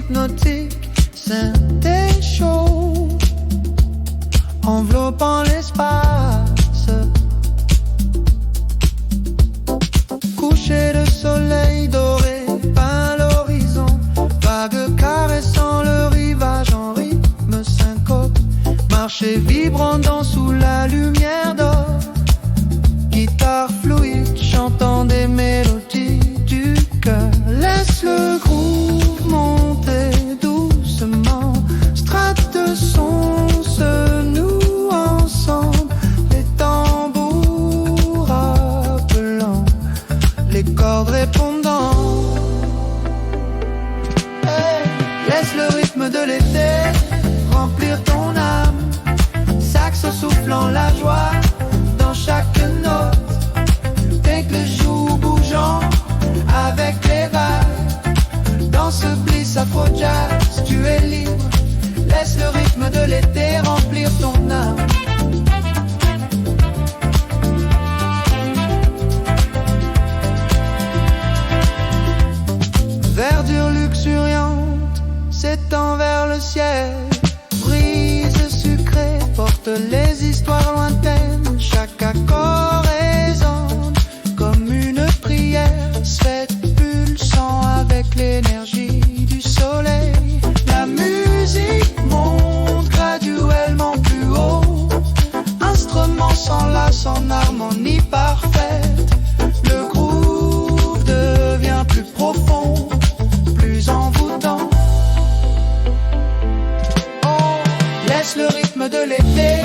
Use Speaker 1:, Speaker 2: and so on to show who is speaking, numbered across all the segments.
Speaker 1: hypnotique, synthé chaud, enveloppant l'espace. Coucher de soleil doré peint l'horizon, vague caressant le rivage en rythme syncope. Marché vibrant sous la lumière d'or, guitare fluide chantant des mélodies du cœur. Laisse le groove monter doucement, strates de son se nouent ensemble, les tambours appelant, les cordes répondant. Hey, laisse le rythme de l'été remplir ton âme, saxo soufflant la joie dans chaque note. Take le joug bougeant avec les vagues, dans ce bliss afro-jazz, tu es libre. Laisse le rythme de l'été remplir ton âme. Verdure luxuriante s'étend vers le ciel, brise sucrée porte les histoires lointaines. Chaque accord résonne comme une prière, cette pulsant avec l'énergie du soleil. La musique monte graduellement plus haut, instrument s'enlace en harmonie parfaite. Le groove devient plus profond, plus envoûtant. Oh, laisse le rythme de l'été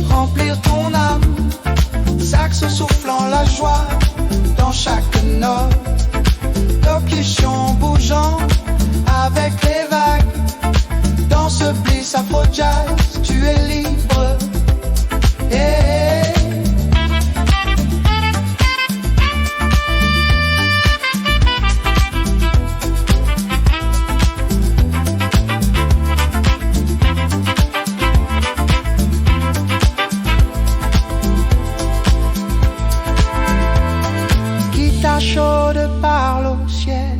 Speaker 1: remplir ton âme, saxo soufflant la joie dans chaque note. Percussion bougeant avec les vagues, dans ce bliss afro-jazz, tu es libre. Yeah. Chaude parle au ciel,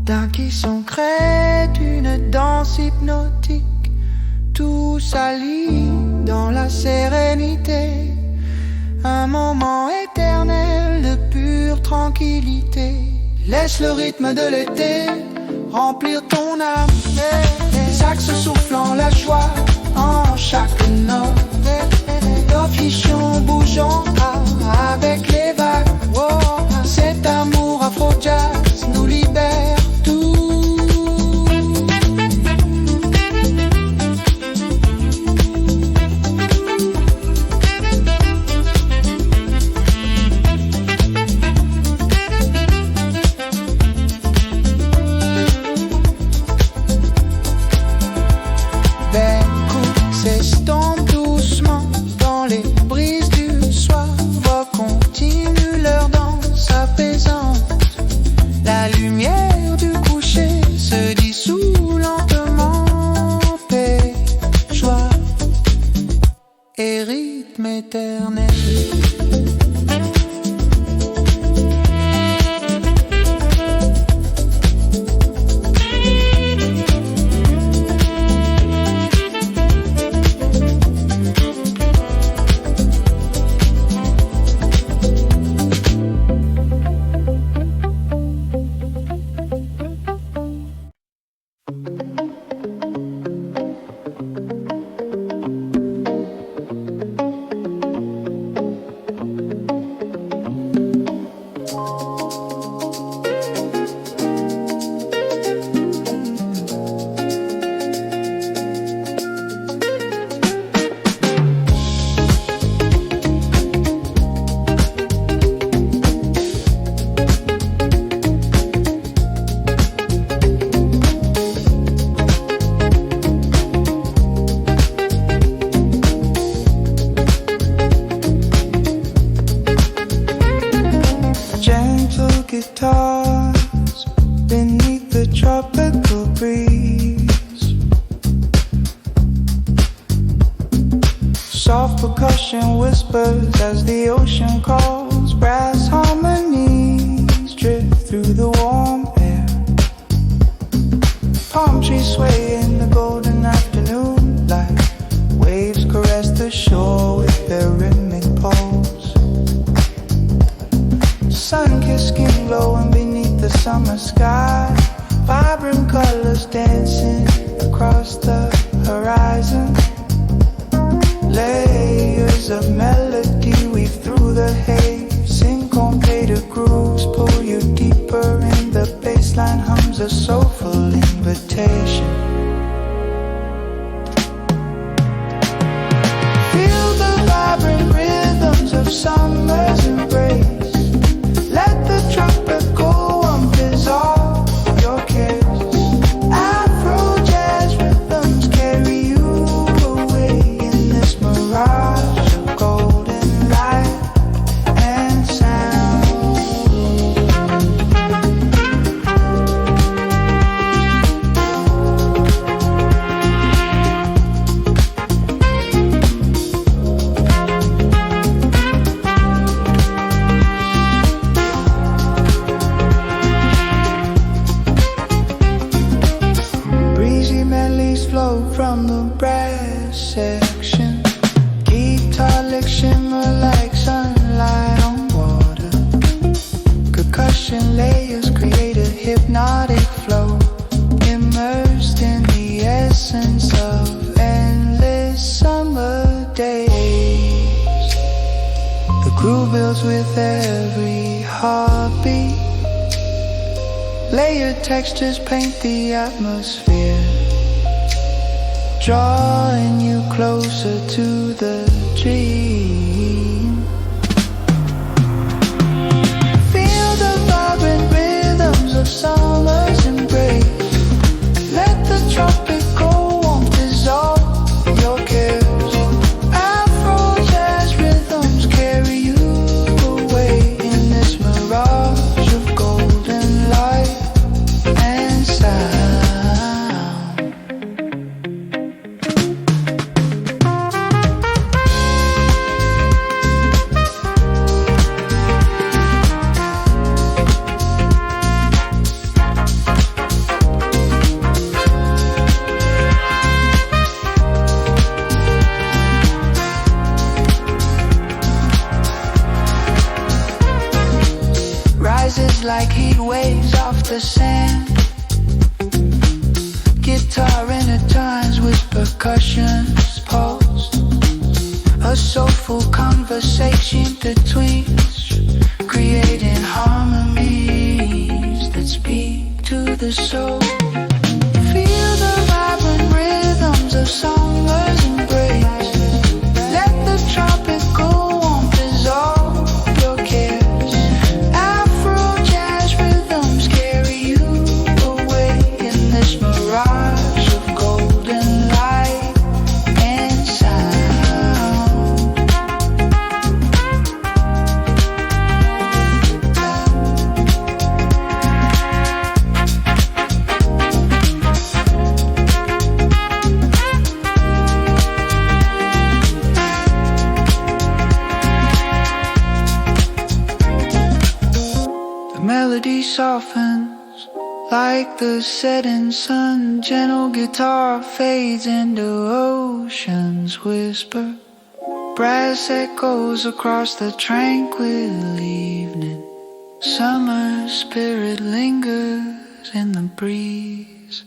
Speaker 1: d'un qui son crée une danse hypnotique. Tout s'allie dans la sérénité, un moment éternel de pure tranquillité. Laisse le rythme de l'été remplir ton âme, les saxes soufflant la joie en chaque note. Percussion bougeant avec les vagues. Oh, cet amour afro-jazz nous libère tout. L'écoute s'estompe doucement dans les brises du soir. Voix continue leur danse apaisante. La lumière du coucher se dissout lentement. Paix, joie et rythme éternel. Guitars beneath the tropical breeze, soft percussion whispers as the ocean calls, brass harmonies drift through the warm air. Palm trees sway in the golden afternoon light. Waves caress the shore with their rimming poles. Sun-kissed skin glowing beneath the summer sky. Vibrant colors dancing across the horizon. Layers of melody weave through the haze. Syncopated grooves pull you deeper in. The bassline hums a soulful invitation. Feel the vibrant rhythms of summer's embrace. Let the tropical warmth dissolve your cares. Afro jazz rhythms carry you away in this mirage of golden light and sound. Breezy melodies flow from the brass section. Guitar licks shimmer like sunlight on water. Percussion layers create a hypnotic flow, immersed in the essence of endless summer days. The groove builds with every heartbeat. Layered textures paint the atmosphere, drawing you closer to the dream. Feel the vibrant rhythms of summer's embrace. Let the tropical warmth dissolve your cares. Afro jazz rhythms carry you away in this mirage of golden light and sound. Rises like heat waves off the sand. Guitar intertwines with percussion's pulse. A soulful conversation between us, creating harmonies that speak to the soul. Feel the vibrant rhythms of summer's embrace. Let the tropical warmth dissolve your cares. Afro jazz rhythms carry you away in this mirage of golden light and sound. The melody softens like the setting sun. Gentle guitar fades into ocean's whisper. Brass echoes across the tranquil evening. Summer spirit lingers in the breeze.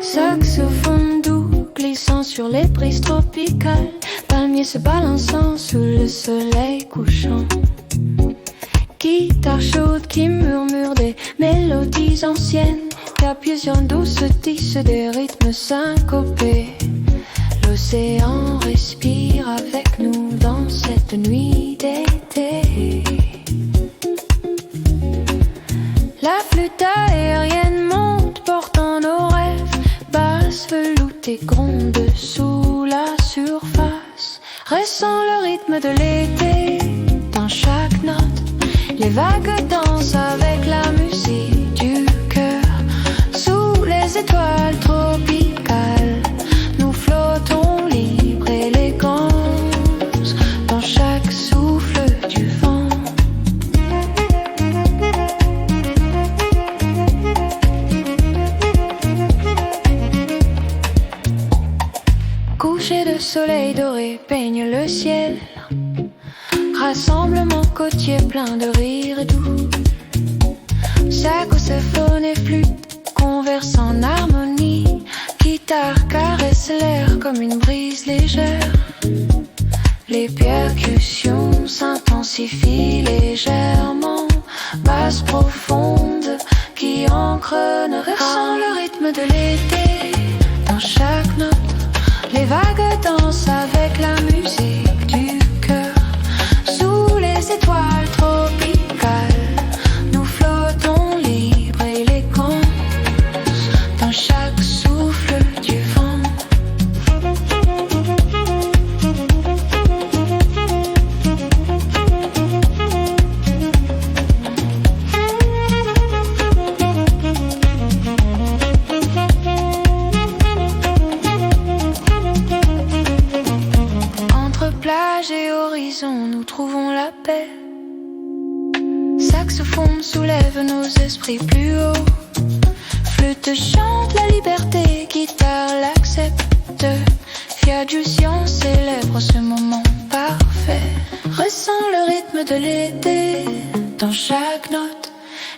Speaker 2: Saxophone doux glissant sur les brises tropicales, palmiers se balançant sous le soleil couchant. Guitare chaude qui murmure des mélodies anciennes, percussions douces tissent des rythmes syncopés. L'océan respire avec nous dans cette nuit d'été. La flûte aérienne monte portant nos rêves, basse veloutée gronde sous la surface. Ressent le rythme de l'été dans chaque note. Les vagues dansent avec la musique soleil doré peigne le ciel. Rassemblement côtier plein de rire doux. Saxophone et flûte conversent en harmonie. Guitare caresse l'air comme une brise légère. Les percussions s'intensifient légèrement. Basse profonde qui ancre nos rêves. Ressent le rythme de l'été dans chaque note. Les vagues dansent avec la musique du cœur. Sous les étoiles tropicales, nous flottons libres et élégants dans chaque souffle du vent. Plage et horizon, nous trouvons la paix. Saxophone soulève nos esprits plus haut. Flûte chante la liberté, guitare l'accepte. Fiadjusian célèbre ce moment parfait. Ressens le rythme de l'été dans chaque note.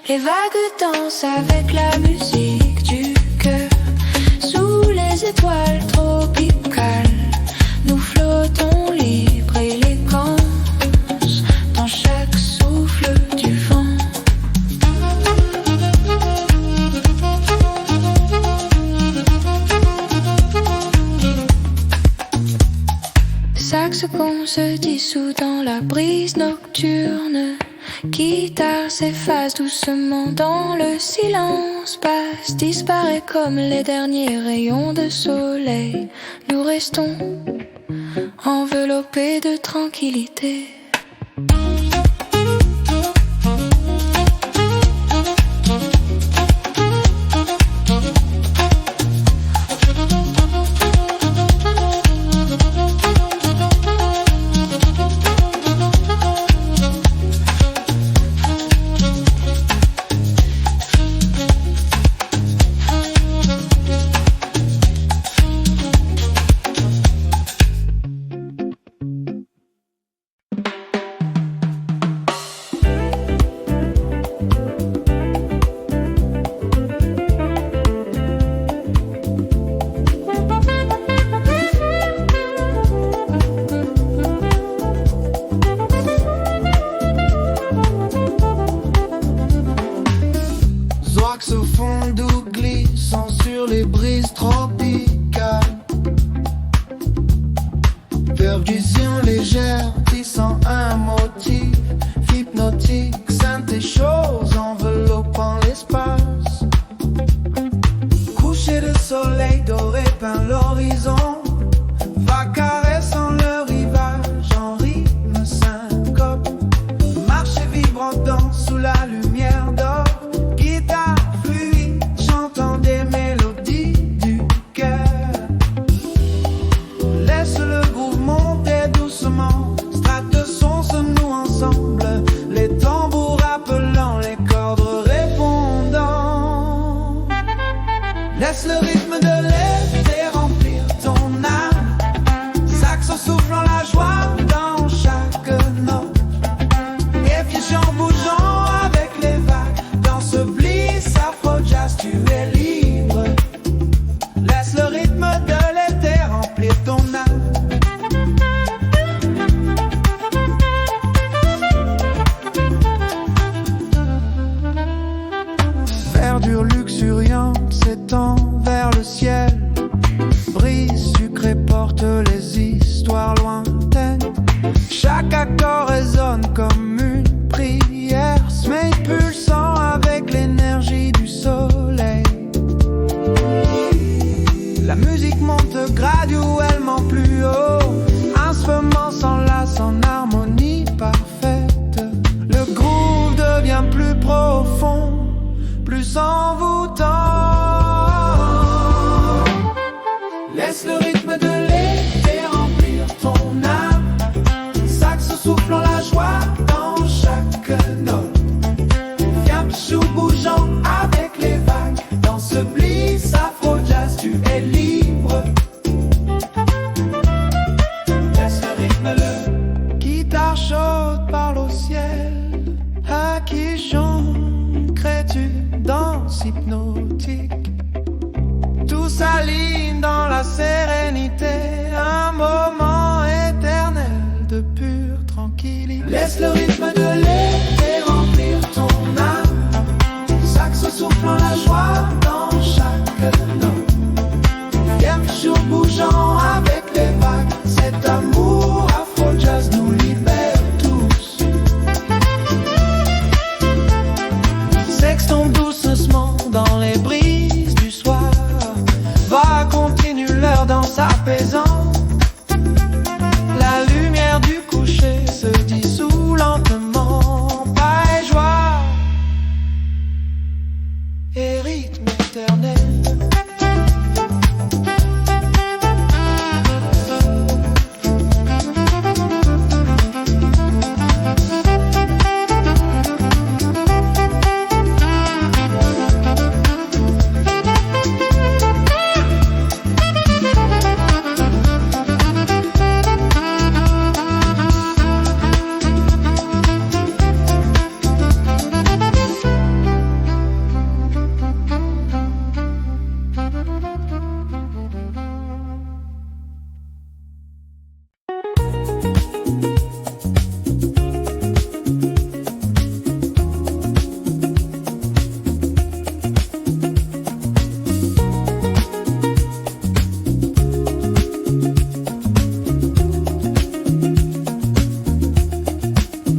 Speaker 2: Les vagues dansent avec la musique du cœur. Sous les étoiles tropicales, nous flottons libres et élégants dans chaque souffle du vent. Saxophone se dissout dans la brise nocturne. Guitare s'efface doucement dans le silence. Passe, disparaît comme les derniers rayons de soleil. Nous restons enveloppé de tranquillité.
Speaker 1: Percussion légère, tissant un motif hypnotique, synthé chose enveloppant l'espace. Coucher de soleil doré peint l'horizon, va caressant le rivage en rythme syncope. Marcher vibrant danse sous la lumière d'or. Guitare fluide chantant des mélodies du cœur. Laisse le groove monter doucement, strates de son se nouent ensemble, les tambours appelant, les cordes répondant. Laisse le rythme de l'été remplir ton âme, saxo soufflant la joie dans chaque note, effusion bougeant avec les vagues, dans ce bliss afro-jazz tu es libre. Laisse le rythme de l'été remplir ton âme. Verdure luxuriante s'étend vers le ciel. Brise sucrée porte les histoires lointaines. Chaque accord résonne comme une prière. Sommeil pulsant avec l'énergie du soleil. La musique monte graduellement plus haut. Instrument s'enlace en harmonie parfaite. Le groove devient plus profond, plus envoûtant. Laisse le rythme de l'été remplir ton âme, saxo soufflant la joie dans chaque note, fiamchou bougeant avec les vagues, dans ce bliss afro-jazz tu es libre. danse hypnotique. Tout s'aligne dans la sérénité, un moment éternel de pure tranquillité. Laisse le rythme de l'été remplir ton âme, saxo soufflant la joie dans chaque note. Viens jour bougeant avec les vagues, cet amour afro-jazz nous libère tous. Sexton doucement dans les brises du soir, va continue leur danse apaisante. La lumière du coucher se dissout lentement, pas et joie et rythme éternel.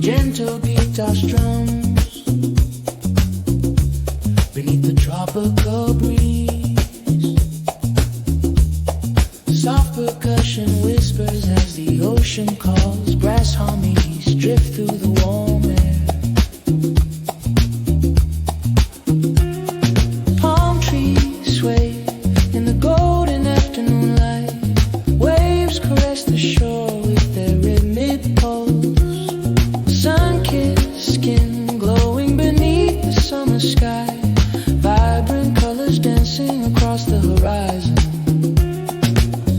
Speaker 1: Gentle guitar strums beneath the tropical breeze. Soft percussion whispers as the ocean calls. Brass harmonies drift through the warm air. Palm trees sway in the golden afternoon light. Waves caress the shore with their rhythmic pulse. Sun-kissed skin glowing beneath the summer sky. Vibrant colors dancing across the horizon.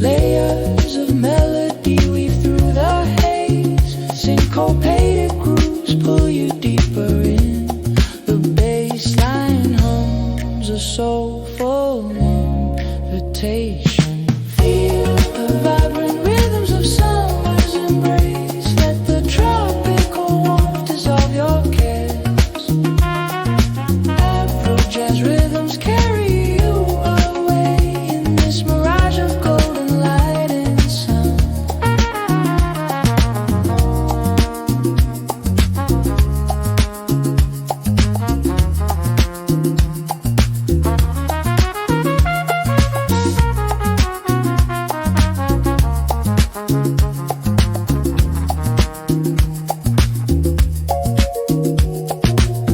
Speaker 1: Layers of melody weave through the haze. Syncopated grooves pull you deeper in. The bass line hums a soulful invitation. Feel the vibrant rhythms of summer's embrace. Let the tropical warmth dissolve your cares. Afro-jazz rhythms carry you away in this mirage of golden light and sound.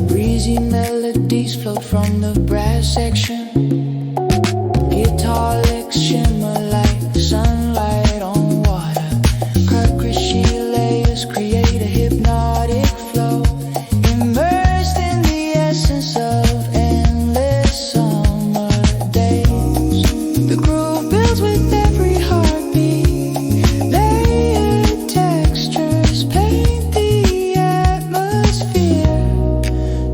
Speaker 1: Breezy melodies float from the brass section. Guitar licks shimmer like sunlight on water. Percussion layers create a hypnotic flow, immersed in the essence of endless summer days. The groove builds with every heartbeat. Layered textures paint the atmosphere,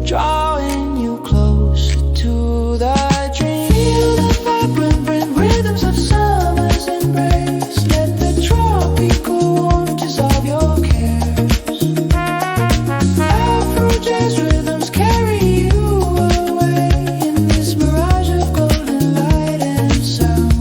Speaker 1: drawing you closer to the dream. Feel the vibrant rhythms of summer's embrace. Let the tropical warmth dissolve your cares. Afro-jazz rhythms carry you away in this mirage of golden light and sound.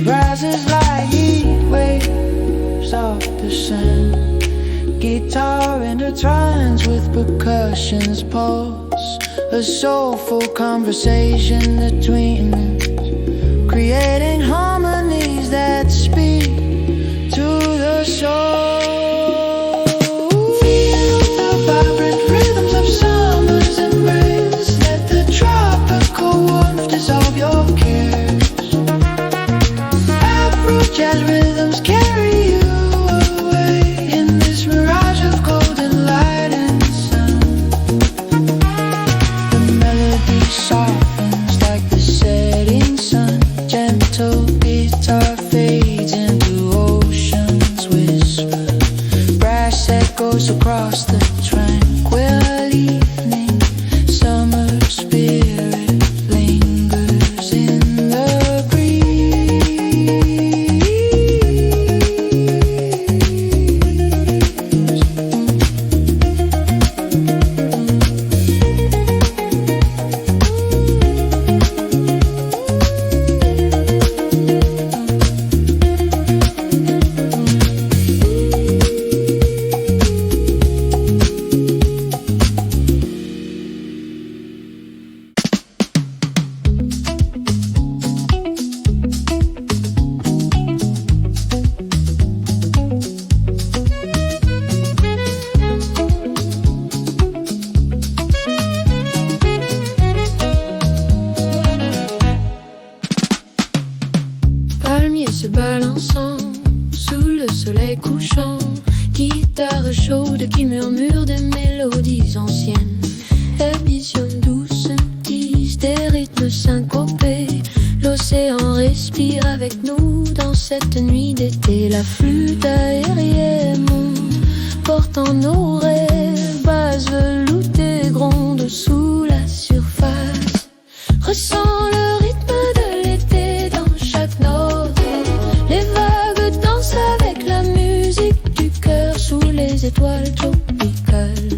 Speaker 1: Rises like heat waves off the sand. Guitar intertwines with percussion's pulse. A soulful conversation between us, creating harmonies that speak to
Speaker 2: le soleil couchant. Guitare chaude qui murmure des mélodies anciennes. Émission douce, tisse des rythmes syncopés. L'océan respire avec nous dans cette nuit d'été. La flûte aérienne monte, portant nos rêves. Basses veloutées grondent sous la surface. Ressens le rythme de l'été dans chaque note. Les vagues dansent avec la musique du cœur sous les étoiles tropicales.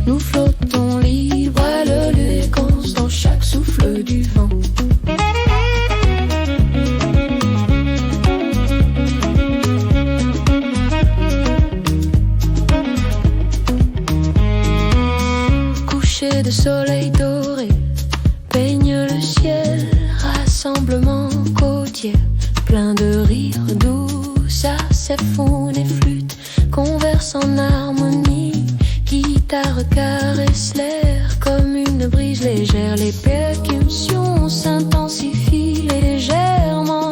Speaker 2: Nous flottons libres à l'élégance dans chaque souffle du vent. Coucher de soleil doré peigne le ciel, rassemblement côtier, plein de rires doux, saxophone et flûte conversent en harmonie. Guitare caresse l'air comme une brise légère. Les percussions s'intensifient légèrement.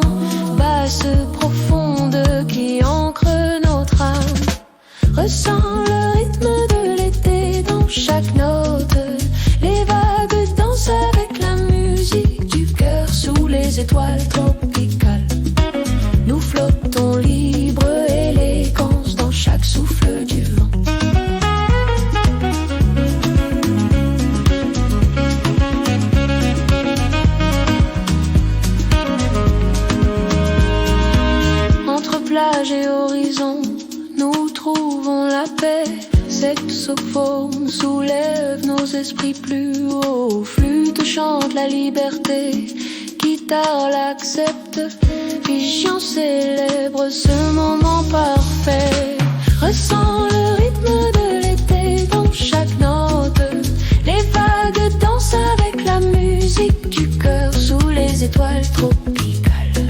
Speaker 2: Basse profonde qui ancre notre âme. Ressens le rythme de l'été dans chaque note. Les vagues dansent avec la musique du cœur sous les étoiles tropicales. Nous flottons libre élégance dans chaque souffle du vent. Entre plage et horizon, nous trouvons la paix. Saxophone soulève nos esprits plus haut. Flûte chante la liberté, guitare l'accepte. Vision célèbre ce moment parfait. Ressens le rythme de l'été dans chaque note. Les vagues dansent avec la musique du cœur sous les étoiles tropicales.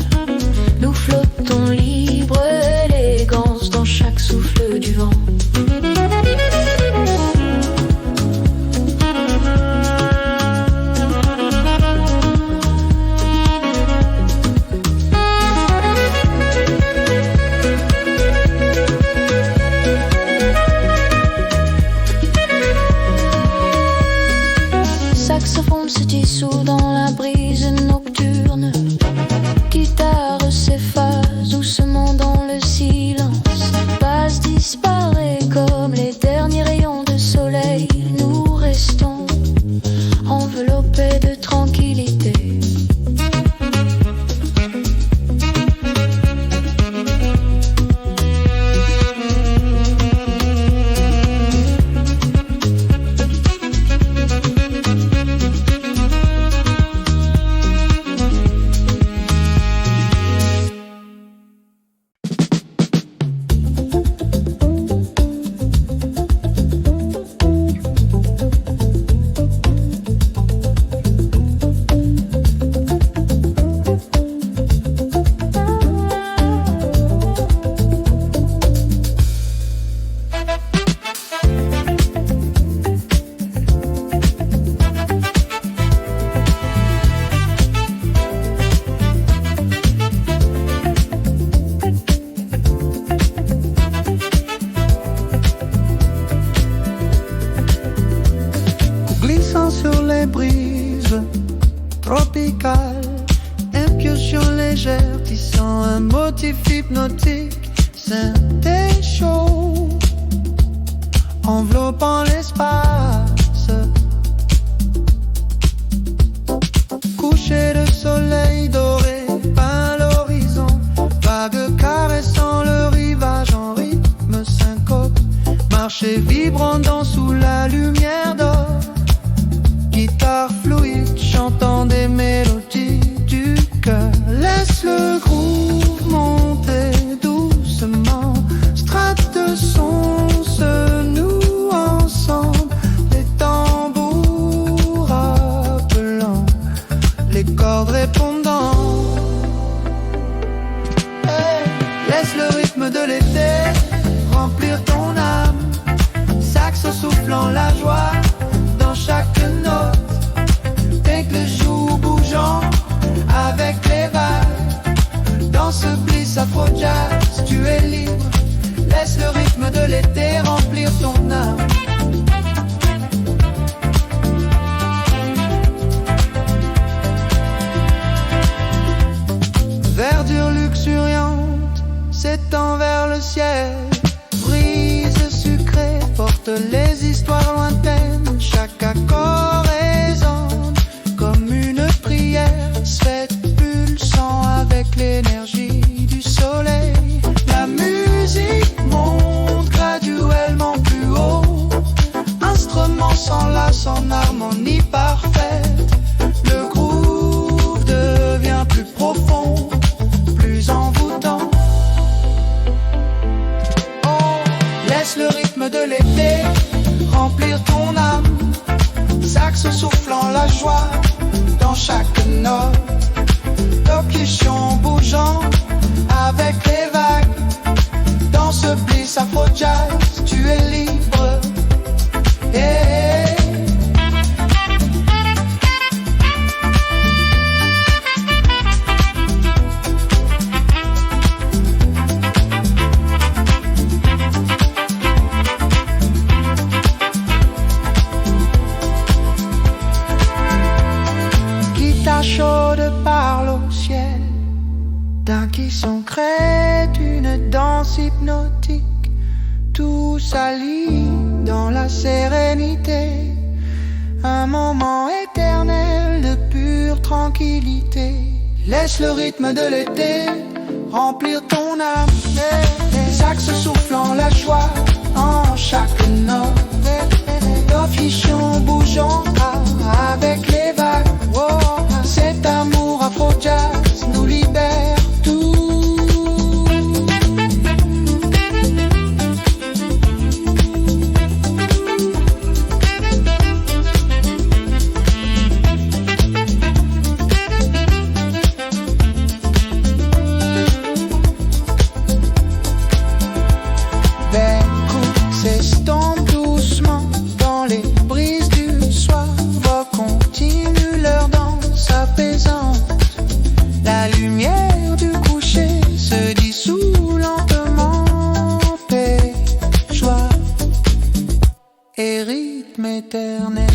Speaker 2: Nous flottons libre élégance dans chaque souffle du vent. Saxophone se dissout dans la brise nocturne. Guitare s'efface doucement dans le silence. Basse disparaît comme les derniers rayons de soleil. Nous restons enveloppés de tranquillité.
Speaker 1: Glissant sur les brises tropicales, impulsion légère, tissant un motif hypnotique. Synthé chaud, enveloppant l'espace. Coucher de soleil doré peint l'horizon. Vagues caressant le rivage en rythme syncope. Marcher vibrant dans sous la lumière d'or. Guitare fluide chantant des mélodies du cœur. Laisse le groove monter doucement. Strates de son se nouent ensemble. Les tambours appelant, les cordes répondant. Hey, laisse le rythme de l'été remplir ton âme. Saxo soufflant la joie dans chaque note. Avec le joug bougeant, avec les vagues Dans ce bliss afro-jazz, tu es libre. Laisse le rythme de l'été remplir ton âme. Verdure luxuriante s'étend vers le ciel. Brise sucrée porte les histoires lointaines. Chaque accord résonne comme une prière. Sphère pulsant avec l'énergie du soleil. La musique monte graduellement plus haut. Instrument s'enlace en harmonie parfaite. Le groove devient plus profond, plus envoûtant. Oh, laisse le rythme de l'été remplir ton âme. Saxo soufflant la joie dans chaque note. Percussion bougeant avec les vagues. Dans ce bliss afro-jazz, tu es libre. Yeah. Guitare chaude parle au ciel. D'un qui son crée une danse hypnotique. Tout s'allie dans la sérénité. Un moment éternel de pure tranquillité. Laisse le rythme de l'été remplir ton âme. Les saxes soufflant la joie en chaque note. Percussion bougeant avec les vagues. Oh, cet amour afro-jazz nous libère tout. S'estompe doucement dans les brises du soir. Continue leur danse apaisante. La lumière du coucher se dissout lentement. Paix, joie et rythme éternel.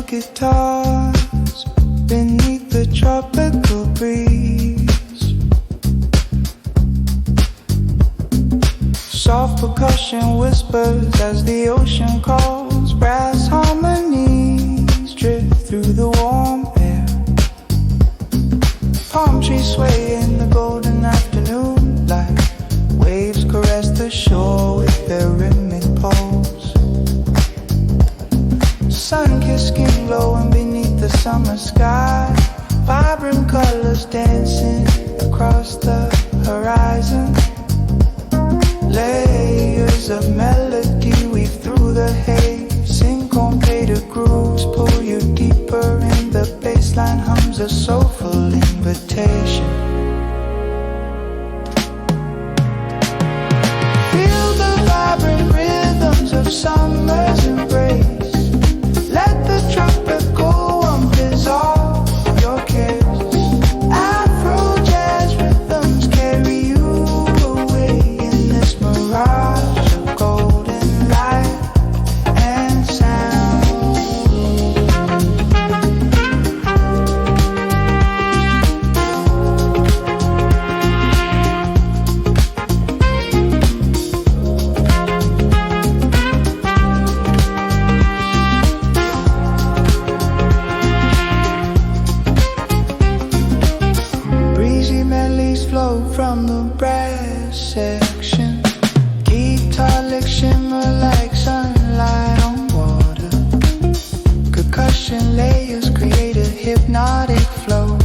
Speaker 1: Guitars beneath the tropical breeze. Soft percussion whispers as the ocean calls. Brass harmonies drift through the warm air. Palm trees sway in the golden afternoon light. Waves caress the shore with their rhythmic pulse. Sun-kissed skin glowing beneath the summer sky. Vibrant colors dancing across the horizon. Layers of melody weave through the haze. Syncopated grooves pull you deeper in. The bassline hums a soulful invitation. Feel the vibrant rhythms of summer's embrace. Let the tropical warmth dissolve your cares. Afro jazz rhythms carry you away in this mirage of golden light and sound. from the brass section. Guitar licks shimmer like sunlight on water. Percussion layers create a hypnotic flow,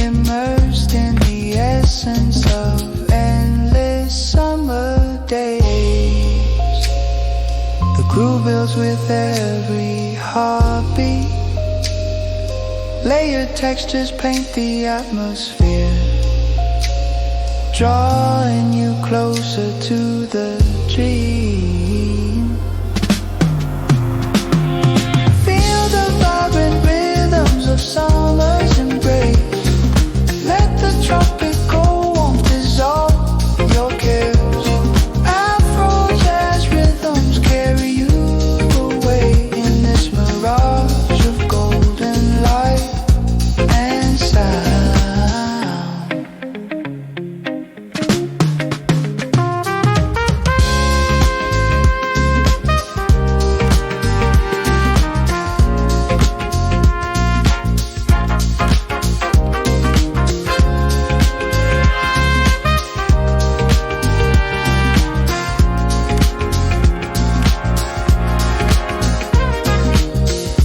Speaker 1: immersed in the essence of endless summer days. The groove builds with every heartbeat. Layered textures paint the atmosphere, drawing you closer to the dream. Feel the vibrant rhythms of summer's embrace. Let the tropical warmth dissolve your cares. Afro jazz rhythms carry you away in this mirage of golden light and sound.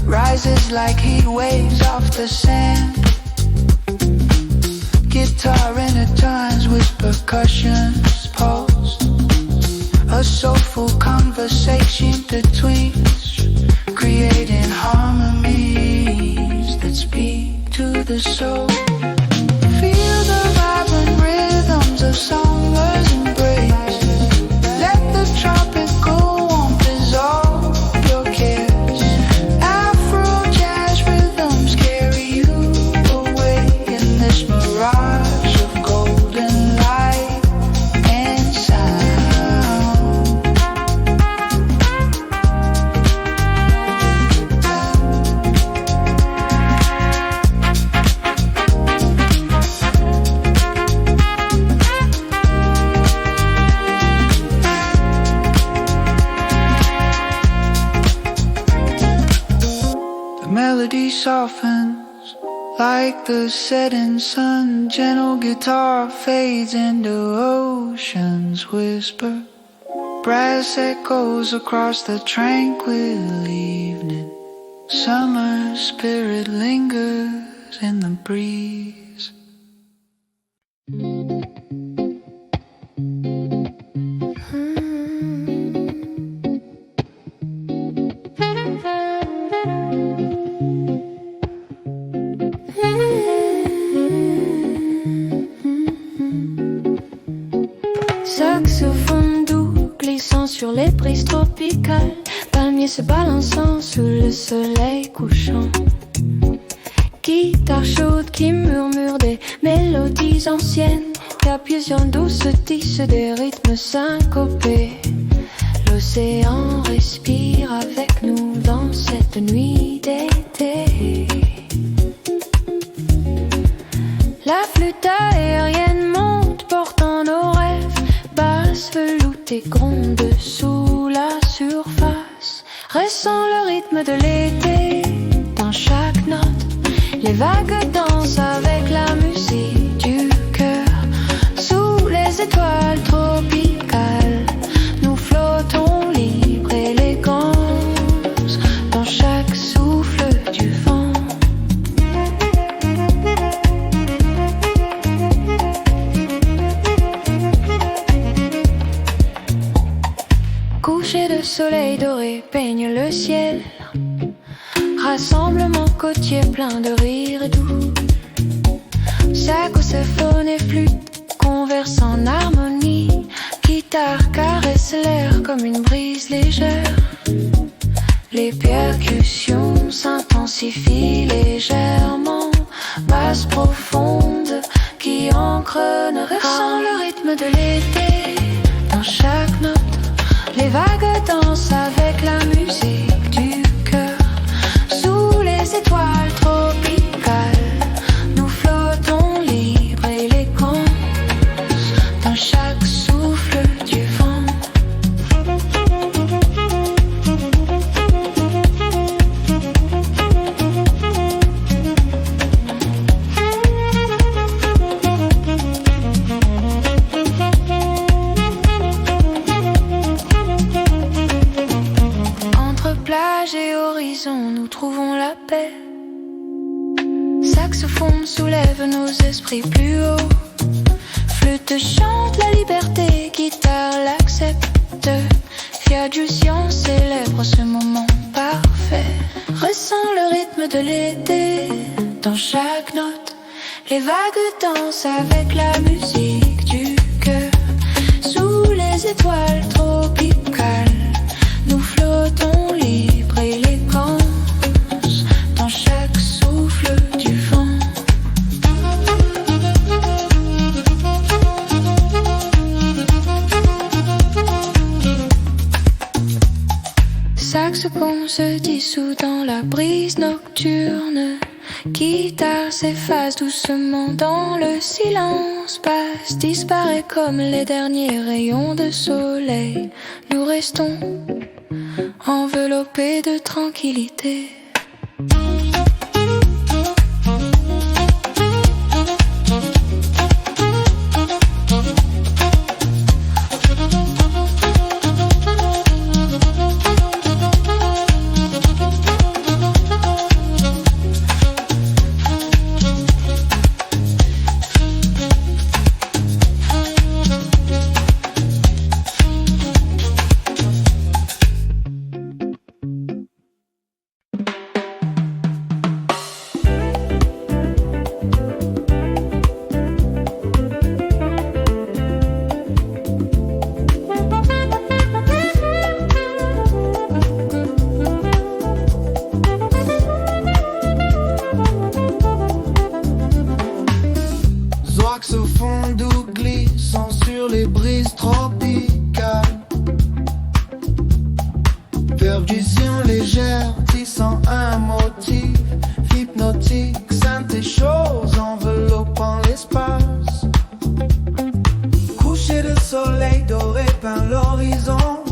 Speaker 1: Rises like heat waves off the sand. Guitar intertwines with percussion's pulse. A soulful conversation between us, creating harmonies that speak to the soul. Feel the vibrant rhythms of summer's embrace. Let the tropical warmth dissolve your cares. Afro jazz rhythms carry you away in this mirage of golden light and sound. The melody softens like the setting sun. Gentle guitar fades into ocean's whisper. Brass echoes across the tranquil evening. Summer spirit lingers in the breeze.
Speaker 2: Saxophone doux glissant sur les brises tropicales, palmiers se balançant sous le soleil couchant. Guitare chaude qui murmure des mélodies anciennes, percussions douces tissent des rythmes syncopés. L'océan respire avec nous dans cette nuit d'été. La flûte aérienne monte portant nos rêves, basse veloutée gronde sous la surface. Ressens le rythme de l'été dans chaque note. Les vagues dansent avec la musique du cœur. Sous les étoiles tropicales, nous flottons libres, élégance dans chaque souffle du vent. Coucher de soleil doré peigne le ciel. Rassemblement côtier plein de rire et doux. Saxophone et flûte conversent en harmonie. Guitare caresse l'air comme une brise légère. Les percussions s'intensifient légèrement. Basse profonde qui ancre nos rêves. Ressens le rythme de l'été dans chaque note. Les vagues dansent avec la musique du cœur. Sous les étoiles tropicales, nous flottons libres, élégants dans chaque souffle du vent. parfait. Saxophone soulève nos esprits plus haut. Flûte chante la liberté, guitare l'accepte. Fiadjusion célèbre ce moment parfait. Ressens le rythme de l'été dans chaque note. Les vagues dansent avec la musique du cœur. Sous les étoiles tropicales, nous flottons libres et élégance dans chaque souffle du vent. Saxophone se dissout dans la brise nocturne. Guitare s'efface doucement dans le silence. Passe, disparaît comme les derniers rayons de soleil. Nous restons enveloppés de tranquillité.
Speaker 1: Saxophone doux glissant sur les brises tropicales. Percussion légère tissant un motif hypnotique. Synthé chose enveloppant l'espace. Coucher de soleil doré peint l'horizon.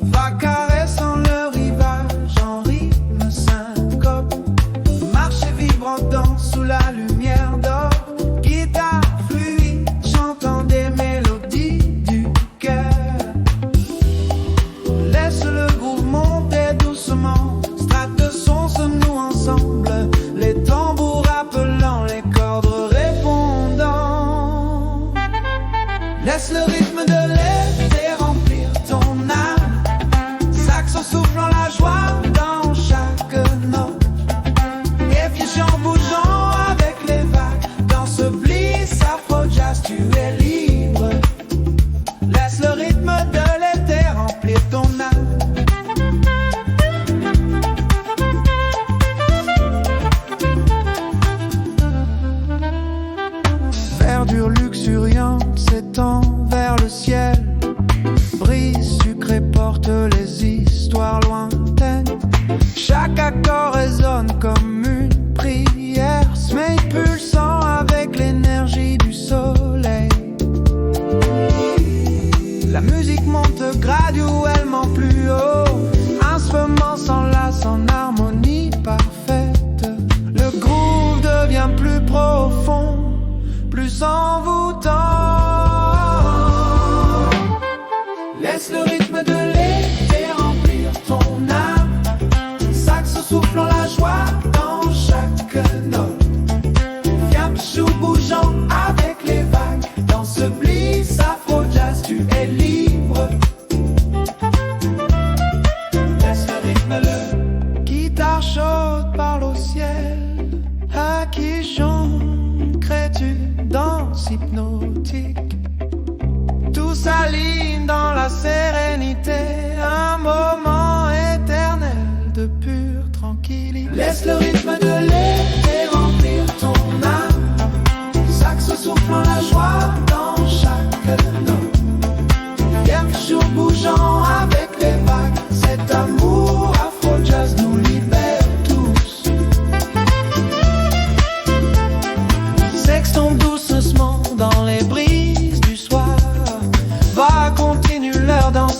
Speaker 1: Va caressant le rivage en rythme syncope. Marcher vibrant danse sous la lumière d'or. Guitare fluide, chantant des mélodies du cœur. Laisse le groove monter doucement. Strates de son se nouent ensemble. Les tambours appelant, les cordes répondant. Laisse le rythme de l'été remplir ton âme. Saxo soufflant la joie dans chaque note. Effusion bougeant avec les vagues. Dans ce bliss afro-jazz tu es libre. Laisse le rythme de l'été remplir ton âme. Verdure luxuriante s'étend vers le ciel. Brise sucrée porte les histoires lointaines. Chaque accord résonne comme une prière. Sommeil pulsant avec l'énergie du soleil. La musique monte graduellement plus haut. Instrument s'enlace en harmonie parfaite. Le groove devient plus profond, plus envoûtant. Laisse le rythme de l'été remplir ton âme. Saxo soufflant la joie dans chaque note. Fiamchou bougeant avec les vagues. Dans ce bliss afro-jazz tu es libre. Laisse le rythme le. Guitare chaude parle au ciel. À qui crées-tu danse hypnotique. Tout s'aligne dans la sérénité. Un moment éternel de pure tranquillité. Laisse le rythme de l'été remplir ton âme. Saxo soufflant la joie dans chaque note. Fiamchou bougeant avec les vagues. Cet amour afro-jazz nous libère tous. Sexton doucement dans les brises du soir. Va continue leur danse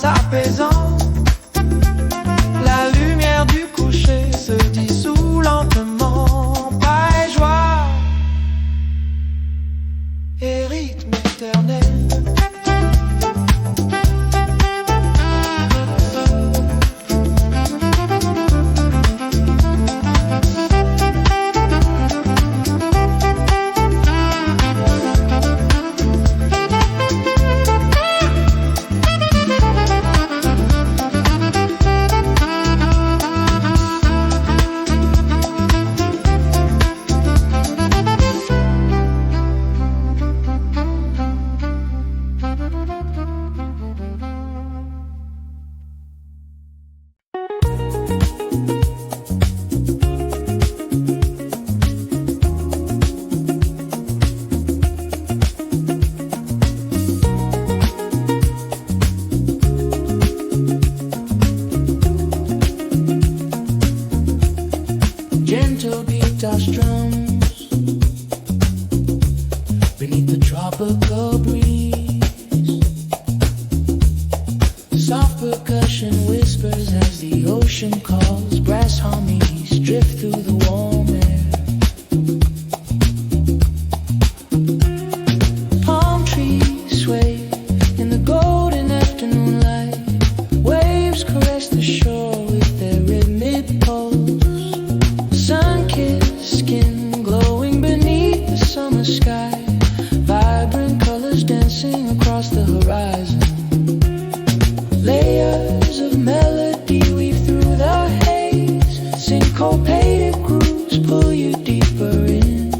Speaker 3: Soft percussion whispers as the ocean calls. Brass harmonies drift through the warm air. Palm trees sway in the golden afternoon light. Waves caress the shore with their rhythmic pulse. Sun-kissed skin glowing beneath the summer sky. Vibrant colors dancing across the horizon. Layers of melody weave through the haze. Syncopated grooves pull you deeper in.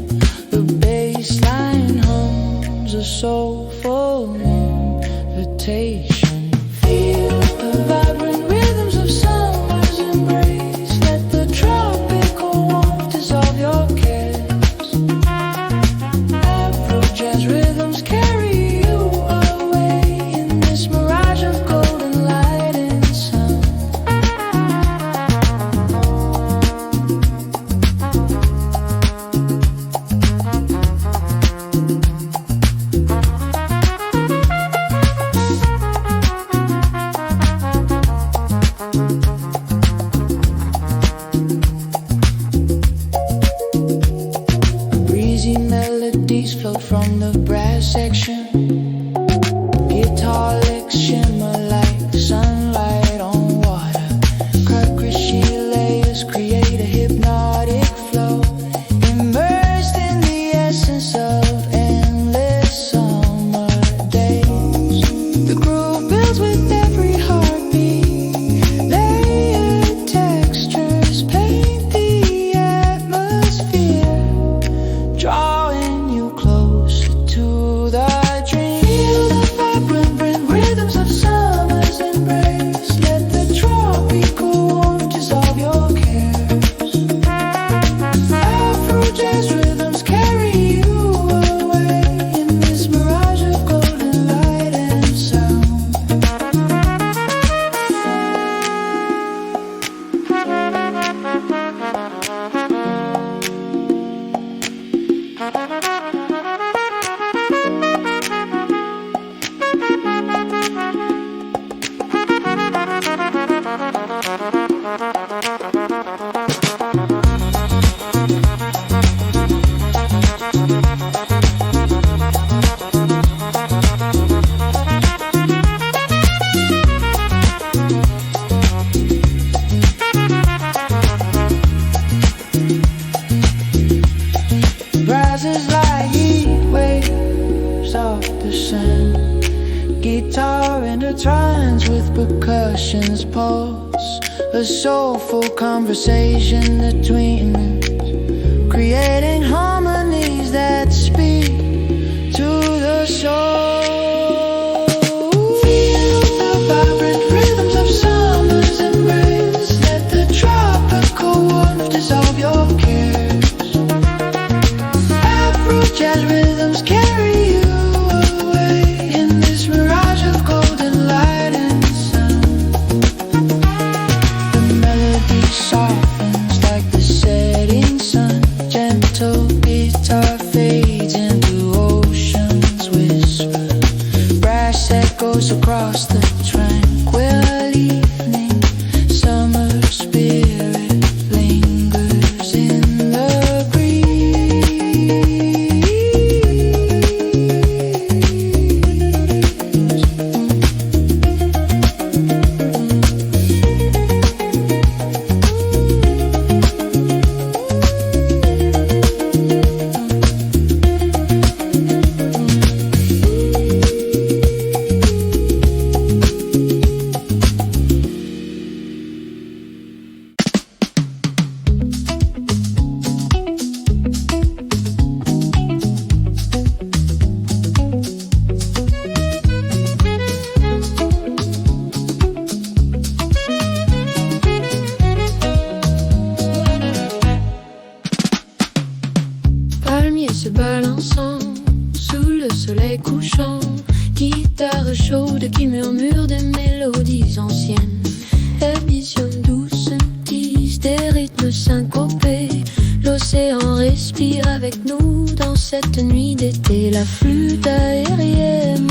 Speaker 3: The bassline hums a soulful invitation. Feel the vibrant rhythms of summer's embrace. Let the tropical warmth dissolve your cares. Afro jazz rhythms carry you away in this mirage of golden light and sound. Breezy melodies float from the brass section. Guitar licks shimmer like sunlight on water. Cut crochet layers create a hypnotic flow. Immersed in the essence of endless summer days. The groove builds with every heartbeat. Layered textures paint the atmosphere, drawing you closer to the dream. Feel the vibrant rhythms of summer's embrace. Let the tropical warmth dissolve your cares. Afro jazz rhythms carry you away in this mirage of golden light and sound. Rises like heat waves off the sand. Guitar intertwines with percussion's pulse. A soulful conversation between us, creating harmonies that speak to the soul. Feel the vibrant rhythms of summer's embrace. Let the tropical warmth dissolve your cares. Afro jazz rhythms carry you away in this mirage of golden light and sound. The melody softens like the setting sun. Gentle guitar fades into ocean's whisper. Brass echoes across the tranquil evening. Summer spirit lingers in the breeze.
Speaker 2: Se balançant sous le soleil couchant, guitare chaude qui murmure des mélodies anciennes. La vision douce tisse des rythmes syncopés. L'océan l'océan respire avec nous dans cette nuit d'été. La flûte aérienne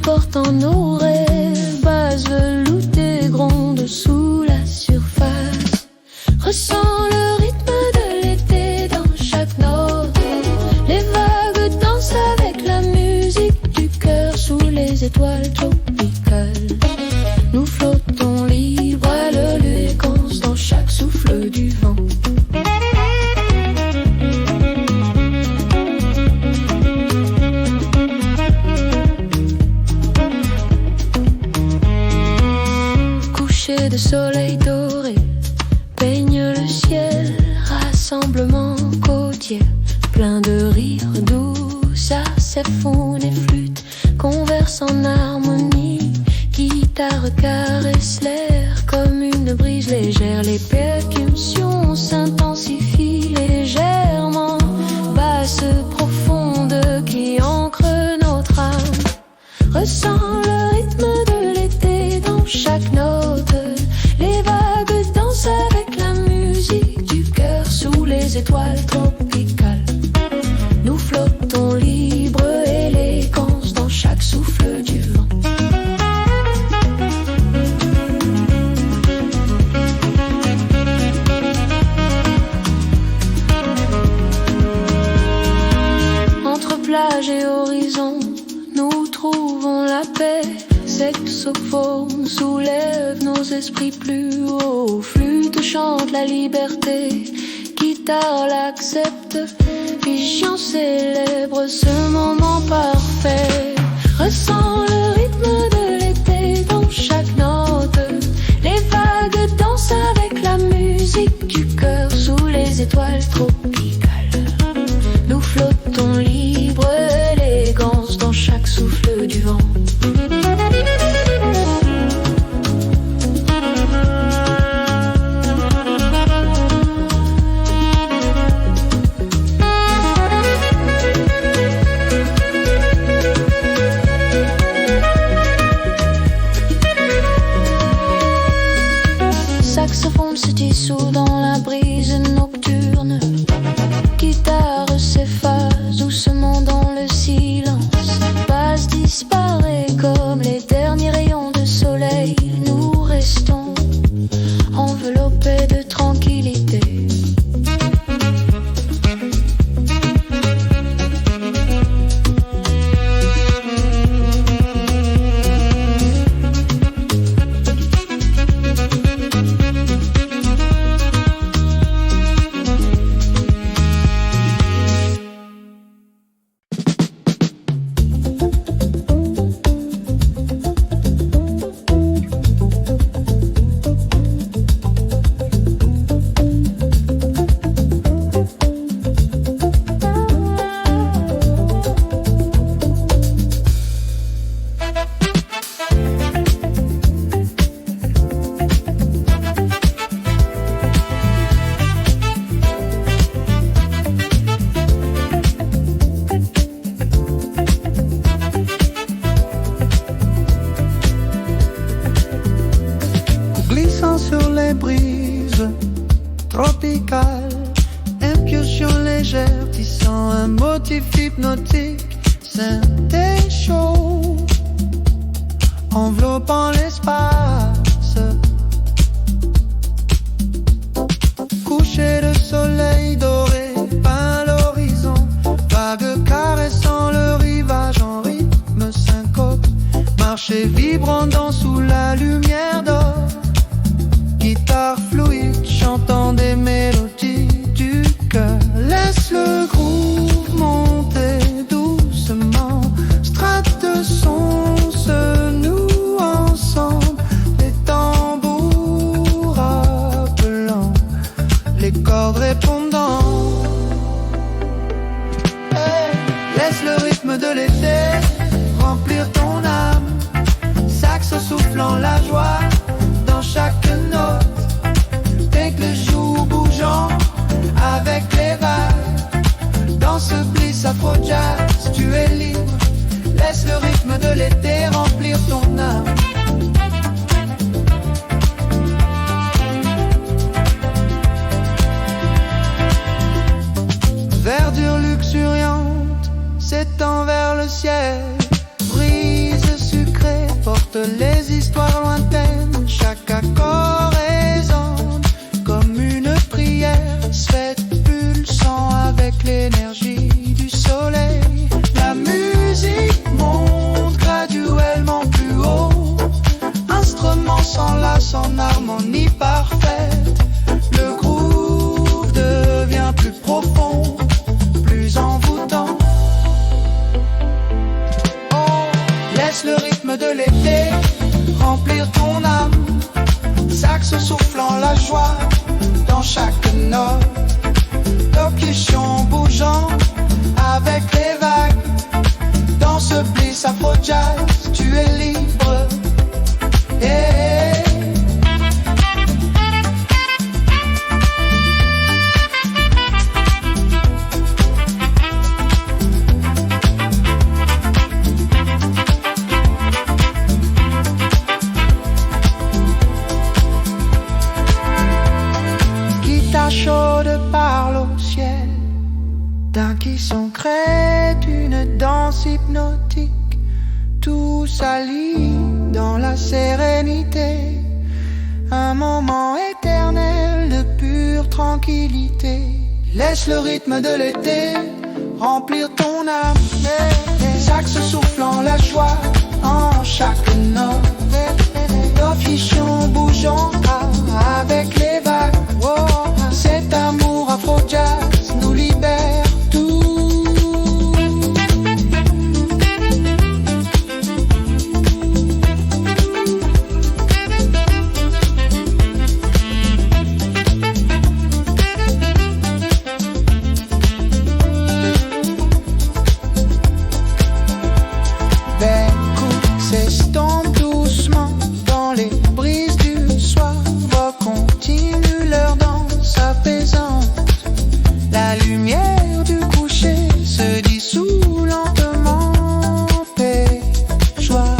Speaker 2: porte en nos rêves, bases veloutées grondent sous la surface. Ressens le rythme de l'été dans chaque note. Les vagues dansent avec la musique du cœur sous les étoiles tropicales. Nous flottons libres à l'élégance dans chaque souffle du vent. Coucher de soleil doré peigne le ciel, rassemblement côtier, plein de rires doux, ça s'effondre et flûte, converse en harmonie. Guitare caresse l'air comme une brise légère. Les percussions s'intensifient légèrement, basses profondes qui ancrent notre âme. Ressens le rythme de l'été dans chaque note. Les vagues dansent avec la musique du cœur sous les étoiles tropicales. Nous flottons libres, élégance dans chaque souffle du vent. Entre plage et horizon, nous trouvons la paix. Saxophone soulève nos esprits plus haut. Flûte chante la liberté, guitare l'accepte. Vision célèbre ce moment parfait. Ressens le rythme de l'été dans chaque note. Les vagues dansent avec la musique du cœur sous les étoiles tropicales. Nous flottons libres, élégance dans chaque souffle du vent. Saxophone se dissout dans la brise nocturne. Guitare s'efface doucement dans le silence. Basse disparaît comme les derniers rayons de soleil. Nous restons enveloppés de tranquillité.
Speaker 1: Glissant sur les brises tropicales, impulsion légère, tissant un motif hypnotique, synthé chaud, enveloppant l'espace. Coucher de soleil doré peint l'horizon, vague caressant le rivage en rythme syncope, marché vibrant dans sous la lumière d'or. Guitare fluide chantant des mélodies du cœur. Laisse le groove monter doucement. Strates de son se nouent ensemble. Les tambours appelant, les cordes répondant. Hey, laisse le rythme de l'été remplir ton âme. Saxo soufflant la joie dans chaque note. Avec le jour bougeant avec les vagues. Dans ce bliss afro-jazz, tu es libre. Laisse le rythme de l'été remplir ton âme. Laisse le rythme de l'été remplir ton âme. Saxo soufflant la joie dans chaque note. Percussion bougeant avec les vagues. Dans ce bliss afro-jazz, tu es libre. Yeah. Guitare chaude parle au ciel, d'un qui son crée d'une danse hypnotique. Tout s'allie dans la sérénité, un moment éternel de pure tranquillité. Laisse le rythme de l'été remplir ton âme. Saxe soufflant la joie en chaque note. Percussion bougeant avec les vagues. Cet amour afro-jazz nous libère tout. S'estompe doucement dans les brises du soir. Voix continue leur danse apaisante. La lumière du coucher se dissout lentement. Paix, joie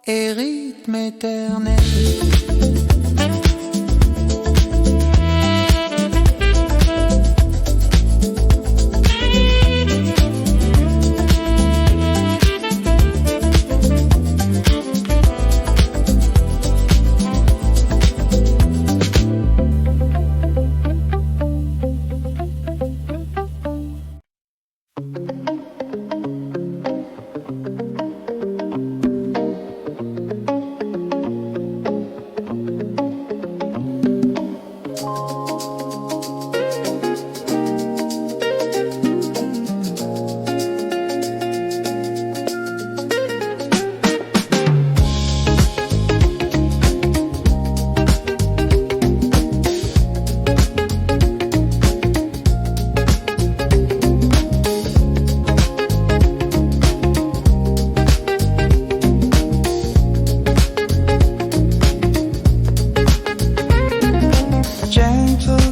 Speaker 1: et rythme éternel.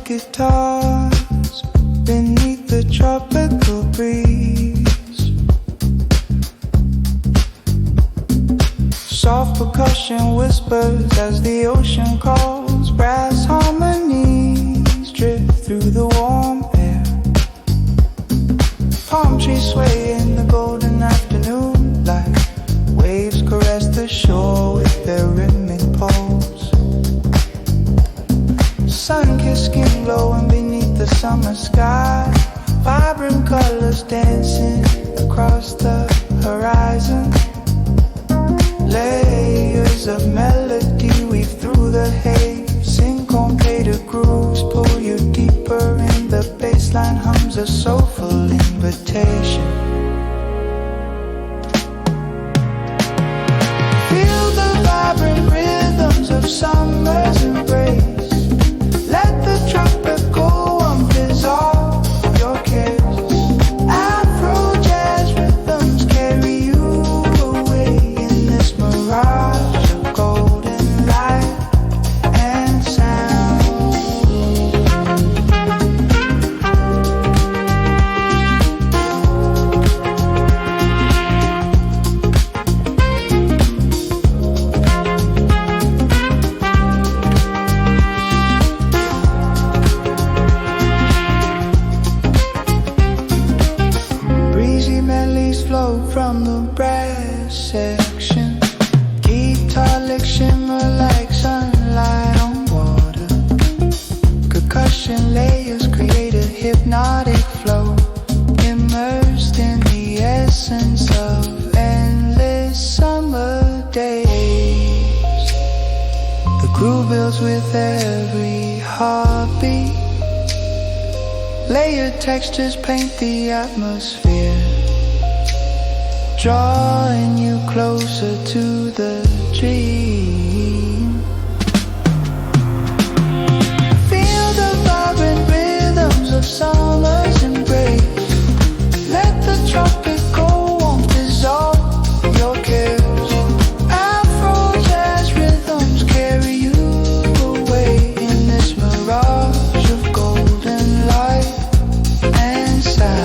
Speaker 1: Guitars beneath the tropical breeze. Soft percussion whispers as the ocean calls. Brass harmonies drift through the warm air. Palm trees sway in the golden afternoon light. Waves caress the shore with their rhythmic pulse. Sun-kissed skin glowing beneath the summer sky. Vibrant colors dancing across the horizon. Layers of melody weave through the haze. Syncopated grooves pull you deeper in. The bassline hums a soulful invitation. Feel the vibrant rhythms of summer's embrace. Let the tropical one dissolve your cares. Afro-jazz rhythms carry you away in this mirage of golden light and sound. From the brass section, guitar licks shimmer like sunlight on water. Percussion layers create a hypnotic flow, immersed in the essence of endless summer days. The groove builds with every heartbeat. Layered textures paint the atmosphere. drawing you closer to the dream. Feel the vibrant rhythms of summer's embrace. Let the tropical warmth dissolve your cares. Afro jazz rhythms carry you away in this mirage of golden light and sound.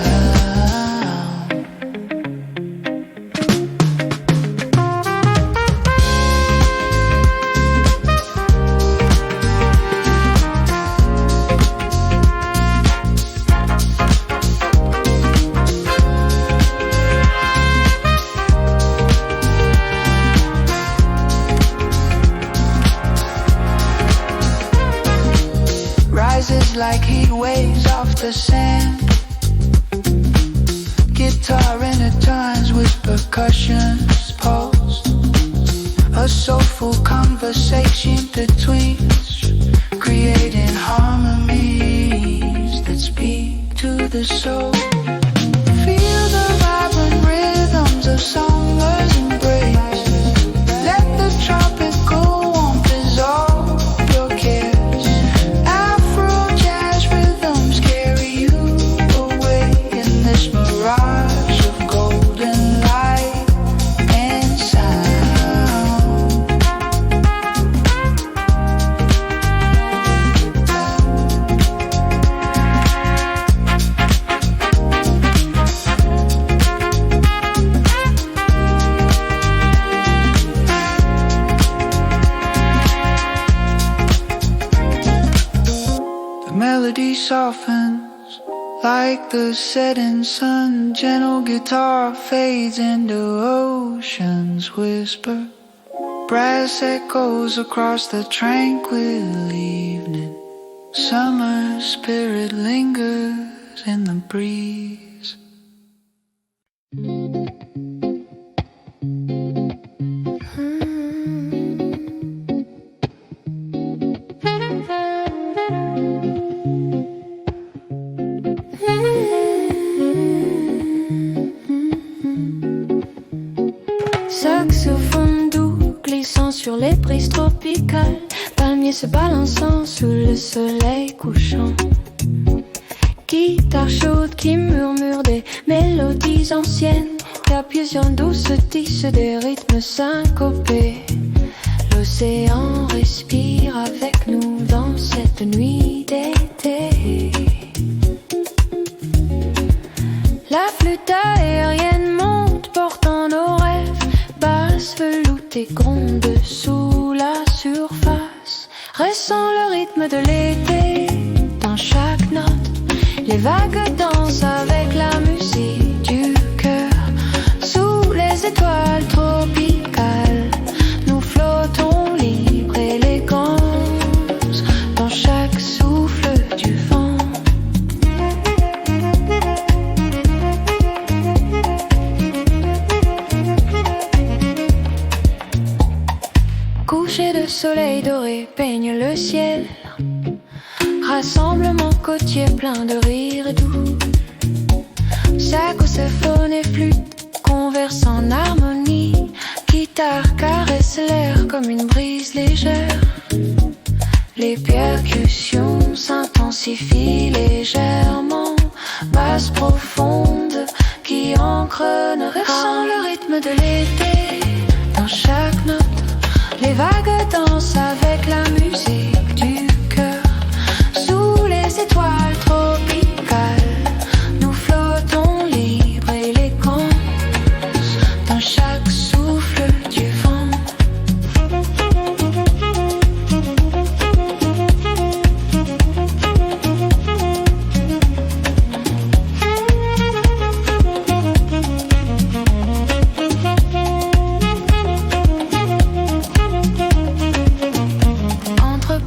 Speaker 1: Rises like heat waves off the sand. Guitar intertwines with percussion's pulse. A soulful conversation between us, creating harmonies that speak to the soul. Feel the vibrant rhythms of summer's embrace. Let the tropical warmth dissolve your cares. Afro jazz rhythms carry you away in this mirage of golden light and sound. The melody softens like the setting sun. Gentle guitar fades into ocean's whisper. Brass echoes across the tranquil evening. Summer spirit lingers in the breeze.
Speaker 2: Saxophone doux glissant sur les brises tropicales, palmiers se balançant sous le soleil couchant. Guitare chaude qui murmure des mélodies anciennes, percussions douces tissent des rythmes syncopés. L'océan respire avec nous dans cette nuit d'été. La flûte aérienne monte portant nos rêves, basse veloutée gronde sous la surface. Ressent le rythme de l'été dans chaque note. Les vagues dansent avec la musique du cœur. Sous les étoiles tropicales, nous flottons libres, élégants, dans chaque souffle du vent. Coucher de soleil doré peigne le ciel. Rassemblement côtier plein de rire et doux. Saxophone et flûte conversent en harmonie. Guitare caresse l'air comme une brise légère. Les percussions s'intensifient légèrement. Basse profonde qui ancre nos rêves. Ressent le rythme de l'été dans chaque note. Les vagues dansent avec la musique du cœur. Sous les étoiles tropicales, nous flottons libres, élégants, dans chaque souffle du vent.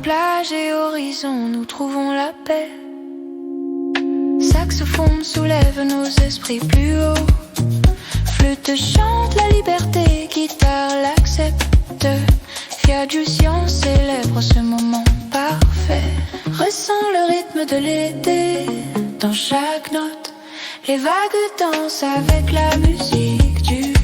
Speaker 2: Plage et horizon, nous trouvons la paix. Saxophone soulève nos esprits plus haut. Flûte chante la liberté, guitare l'accepte. Fiaducian célèbre ce moment parfait. Ressent le rythme de l'été dans chaque note. Les vagues dansent avec la musique du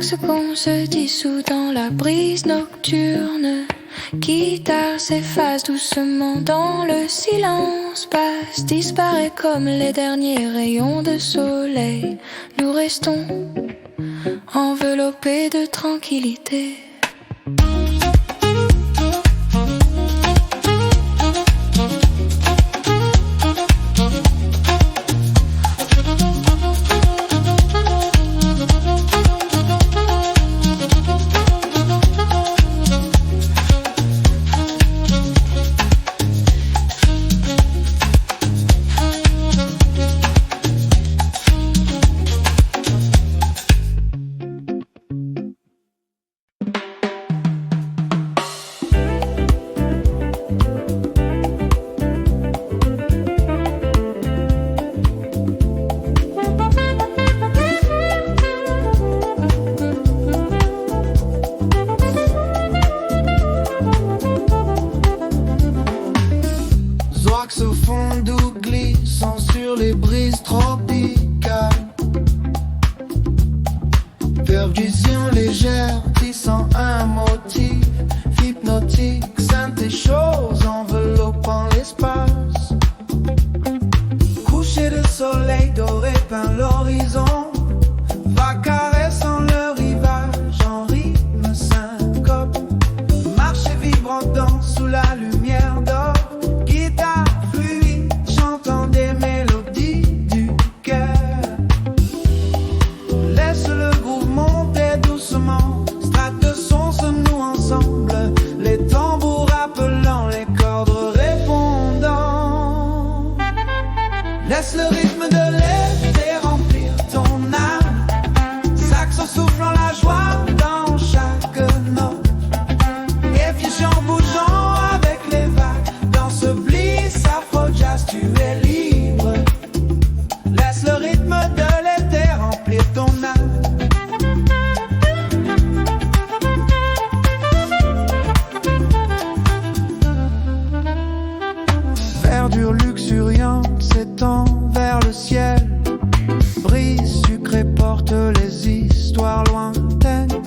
Speaker 2: Saxophone se dissout dans la brise nocturne. Guitare s'efface doucement dans le silence. Passe, disparaît comme les derniers rayons de soleil. Nous restons enveloppés de tranquillité.
Speaker 1: Percussion légère, tissant un motif hypnotique, synthé chose enveloppant l'espace. Coucher de soleil doré peint l'horizon, va caressant le rivage en rythme syncope. Marcher vibrant danse sous la lumière d'or, guitare fluide chantant des mélodies du cœur. Laisse le groove monter doucement, strates de son se nouent ensemble, les tambours appelant, les cordes répondant. Laisse le rythme de l'été remplir ton âme, saxo soufflant la joie dans chaque note, effigie en bougeant avec les vagues, dans ce bliss afro-jazz tu es libre. Laisse le rythme de l'été remplir ton âme. Verdure luxuriante s'étend vers le ciel, brise sucrée porte les histoires lointaines.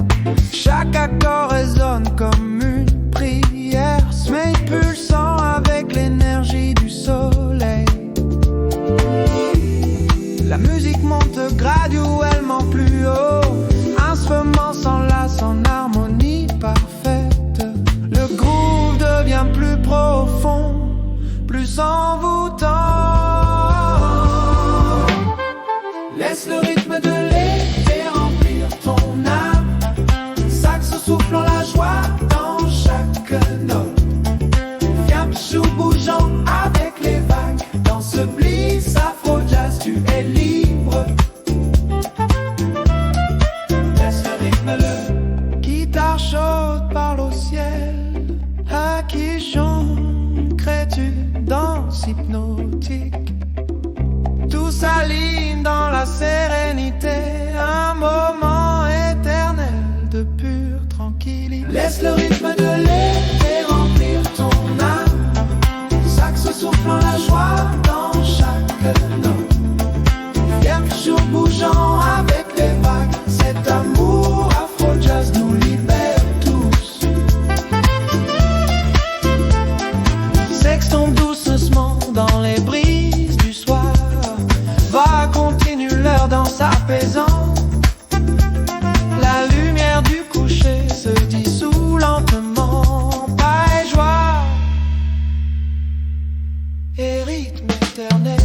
Speaker 1: Chaque accord résonne comme une prière, sommeil pulsant avec l'énergie du soleil. La musique monte graduellement plus haut, instrument s'enlace en harmonie parfaite. Le groove devient plus profond, plus envoûtant. Laisse le rythme de l'été remplir ton âme, saxo soufflant la joie dans chaque note, viens chou bougeant avec les vagues, dans ce bliss afro-jazz tu es libre. Laisse le rythme, le guitare chaude parle au ciel, à qui chante, crée-tu danse hypnotique. Tout s'aligne dans la sérénité, un moment éternel de pure tranquillité. Laisse le rythme de l'été remplir ton âme, saxo soufflant la joie dans chaque note, viens toujours bougeant avec les vagues, cet amour afro-jazz nous libère tous. Sexton doucement dans les brises du soir, va continue leur danse apaisante. La lumière du coucher se dissout lentement, paix et joie et rythme éternel.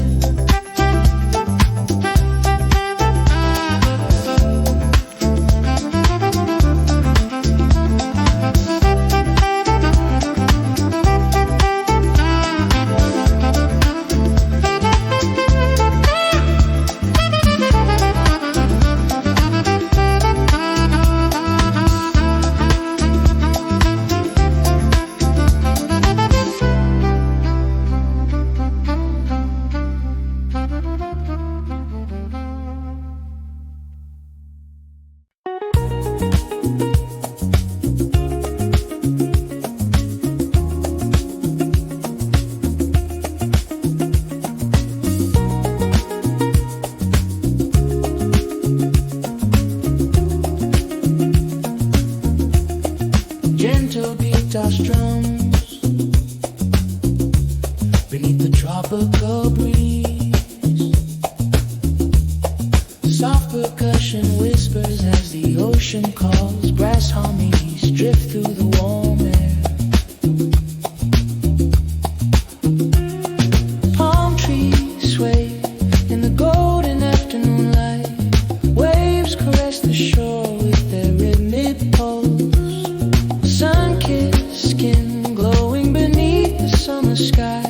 Speaker 3: chaos drums beneath the tropical breeze. Soft percussion whispers as the ocean calls. Brass harmonies drift through the warm air. Palm trees sway in the golden afternoon light. Waves caress the shore with their rhythmic pulse. Sun-kissed skin glowing beneath the summer sky.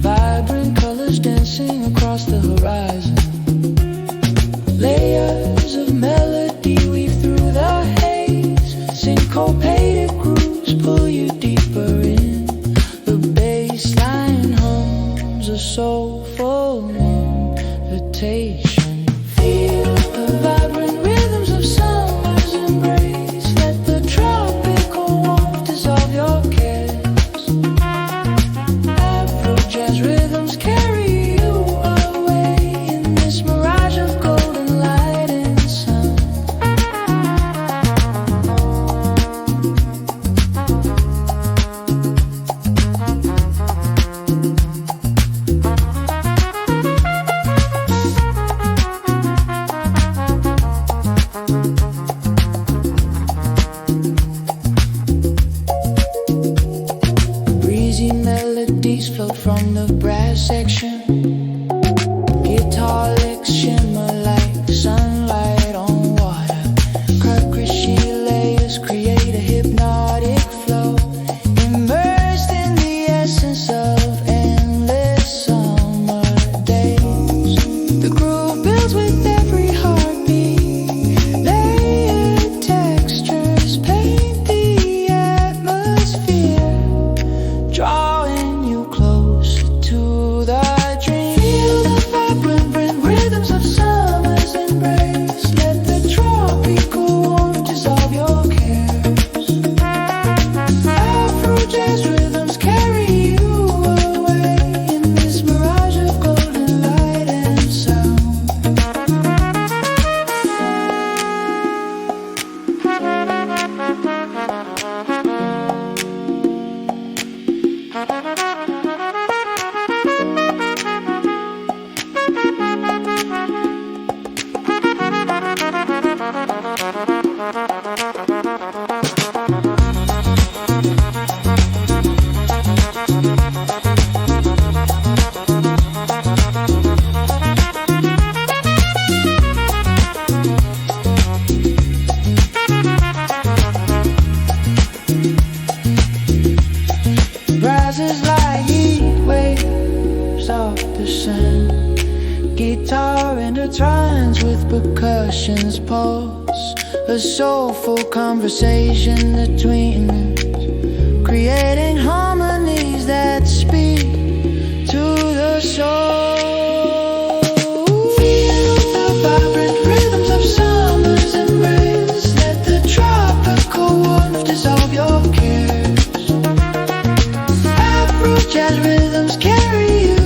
Speaker 3: Vibrant colors dancing across the horizon. Layers of melody weave through the haze. Syncopated grooves pull you deeper in. The bassline hums a soulful invitation. Feel the vibrant rhythms of summer's embrace. Let the tropical warmth dissolve your cares. Afro jazz rhythms carry you away in this mirage of golden light and sun. Breezy melodies float from the brass section. Guitar licks shimmer like sunlight on water. Crochet layers create a hypnotic flow. Immersed in the essence of endless summer days. The groove builds with every heartbeat. Layered textures paint the atmosphere, drawing you closer to the dream. Feel the vibrant rhythms of summer's embrace. Let the tropical warmth dissolve your cares. Afro jazz rhythms carry you away in this mirage of golden light and sound. Rises like heat waves off the sand. Guitar intertwines with percussion's pulse. A soulful conversation between us, creating harmonies that speak to the soul. Feel the vibrant rhythms of summer's embrace. Let the tropical warmth dissolve your cares. Afro jazz rhythms carry you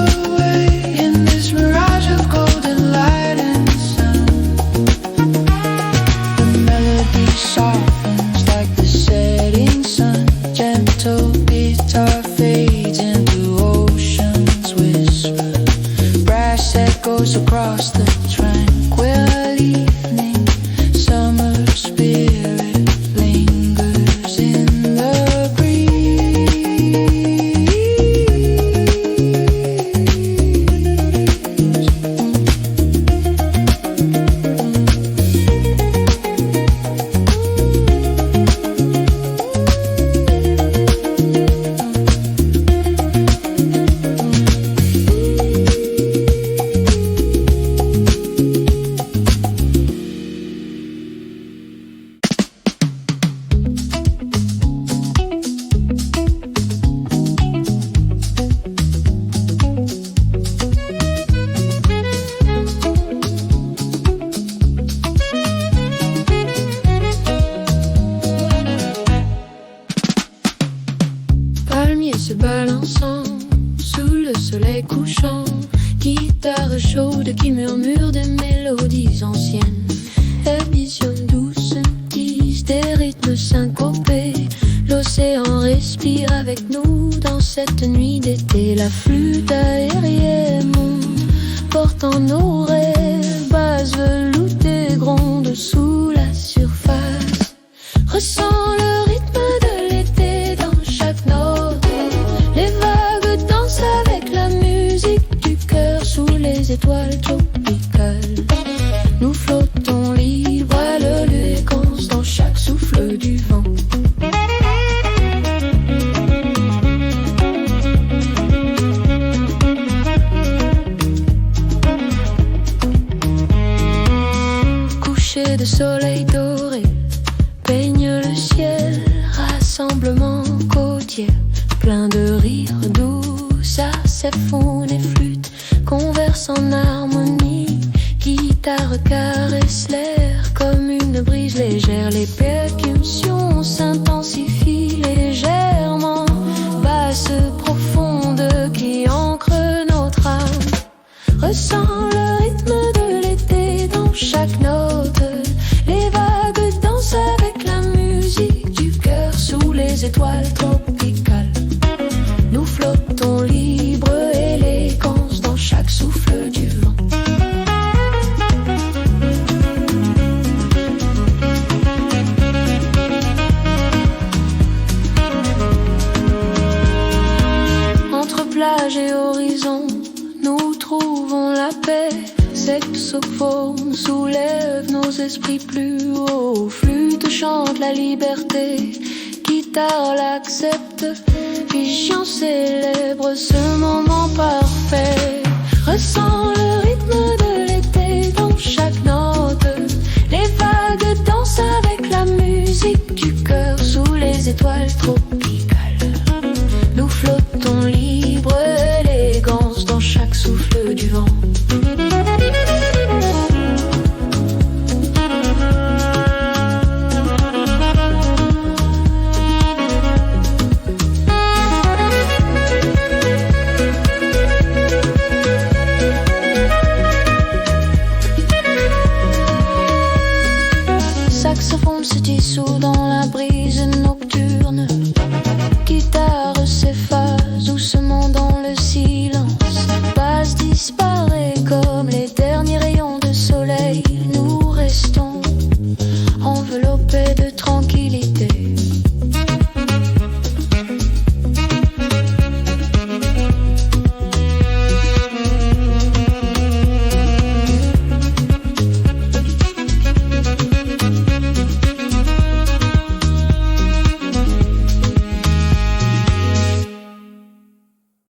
Speaker 3: away in this mirage of golden light and sound. The melody softens like the setting sun. Gentle guitar fades into ocean's whisper. Brass echoes across the tranquil evening. Summer spirit lingers in the
Speaker 2: se balançant sous le soleil couchant. Guitare chaude qui murmure des mélodies anciennes. Et vision douce tisse des rythmes syncopés. L'océan respire avec nous dans cette nuit d'été. La flûte aérienne portant nos rêves, bases veloutées grondent sous la surface. Ressens le rythme de l'été dans chaque note. Les vagues dansent avec la musique du cœur sous les étoiles tropicales. Nous flottons libres à l'élégance dans chaque souffle du vent. Coucher de soleil doré peigne le ciel, rassemblement côtier, plein de rires doux, sassophone et flûte conversent en harmonie. Guitare caresse l'air comme une brise légère, les percussions s'intensifient légèrement, basse profonde qui ancre notre âme. Ressens le rythme de l'été dans chaque note. Les vagues dansent avec la musique du cœur sous les étoiles tropicales. Nous flottons libres, élégance dans chaque souffle du vent. Entre plage et horizon, nous trouvons la paix. Saxophone soulève nos esprits plus haut. Flûte chante la liberté, guitare l'accepte. Vision célèbre ce moment parfait. Ressens le